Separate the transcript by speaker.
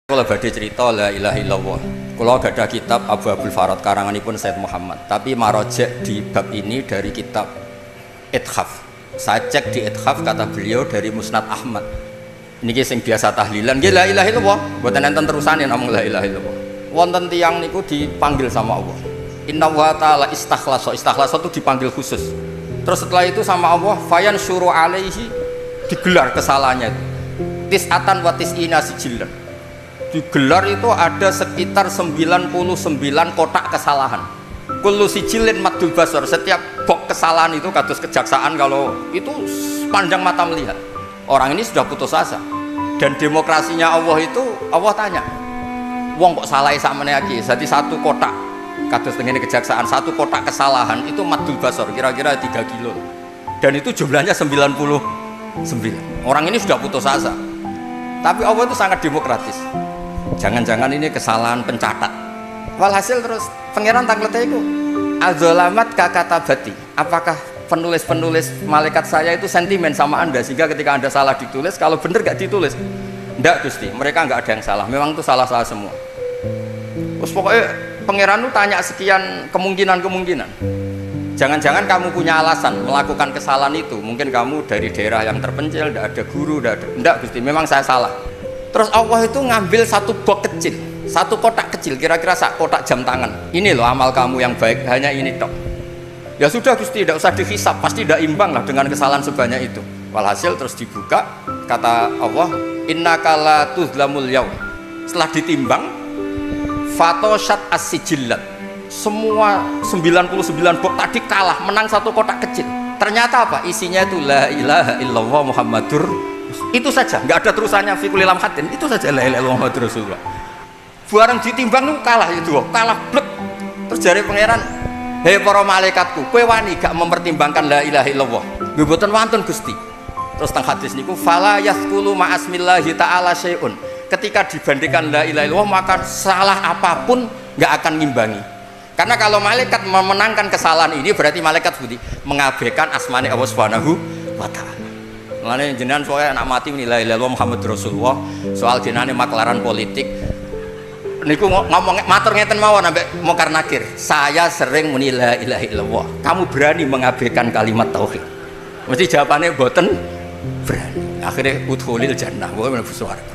Speaker 1: Kalau badhe cerita la ilaha illallah. Kalau ada kitab Abu Abdul Farad karanganipun Said Muhammad. Tapi marojek di bab ini dari kitab Ithaf. Saya cek di Ithaf kata beliau dari Musnad Ahmad. Niki sing biasa tahlilan nggih la ilaha illallah. Mboten enten terusane ngomong la ilaha illallah. Wonten tiyang niku dipanggil sama Allah. Inna wa ta'ala istakhlasa. Istakhlasa itu dipanggil khusus. Terus setelah itu sama Allah fayan syuru alaihi digelar kesalahannya itu. Tis'atan wa tis'ina sijillan. Digelar itu ada sekitar 99 kotak kesalahan. Kullu sijilin madul basar, setiap bok kesalahan itu kados kejaksaan kalau itu panjang mata melihat. Orang ini sudah putus asa. Dan demokrasinya Allah itu Allah tanya, wong kok salah sakmene iki? Jadi satu kotak kados tengene kejaksaan, satu kotak kesalahan itu madul basar kira-kira 3 kilo. Dan itu jumlahnya 99. Orang ini sudah putus asa. Tapi Allah itu sangat demokratis. Jangan-jangan ini kesalahan pencatat. Walhasil terus pangeran tanglete iku azolamat kakatabati. Apakah penulis-penulis malaikat saya itu sentimen sama Anda sehingga ketika Anda salah ditulis, kalau bener gak ditulis? Ndak Gusti, mereka nggak ada yang salah. Memang itu salah-salah semua. Terus pokoknya pangeran itu tanya sekian kemungkinan-kemungkinan. Jangan-jangan kamu punya alasan melakukan kesalahan itu. Mungkin kamu dari daerah yang terpencil, ndak ada guru, ndak Gusti, memang saya salah. Terus Allah itu ngambil satu box kecil, satu kotak kecil, kira-kira sak kotak jam tangan. Ini loh amal kamu yang baik, hanya ini tok. Ya sudah Gusti, tidak usah dihisap, pasti tidak imbang lah dengan kesalahan sebanyak itu. Walhasil terus dibuka, kata Allah, innaka la tuzlamul yaum. Setelah ditimbang, fatoshat as-sijillat. Semua 99 box tadi kalah, menang satu kotak kecil. Ternyata apa? Isinya itu la ilaha illallah Muhammadur. Itu saja, nggak ada terusannya fi kulli lamhatin. Itu saja la ilaha illallah Muhammadur Rasulullah. Barang ditimbang itu kalah itu, kalah blek. Terus jare pangeran, hei para malaikatku, kowe wani gak mempertimbangkan la ilaha illallah? Nggih mboten wonten Gusti. Terus teng hadis niku fala yasqulu ma'asmillahi ta'ala syai'un. Ketika dibandingkan la ilaha illallah maka salah apapun nggak akan ngimbangi. Karena kalau malaikat memenangkan kesalahan ini berarti malaikat budi mengabaikan asmane Allah Subhanahu wa taala. Mulane jenengan soalnya anak mati la ilaha illallah Muhammadur Rasulullah, soal jenane maklaran politik. Niku ngomong matur ngeten mawon ambek Mungkar Nakir. Saya sering muni la ilaha illallah. Kamu berani mengabaikan kalimat tauhid? Mesti jawabannya boten berani. Akhirnya udkhulil jannah, wa mlebu swarga.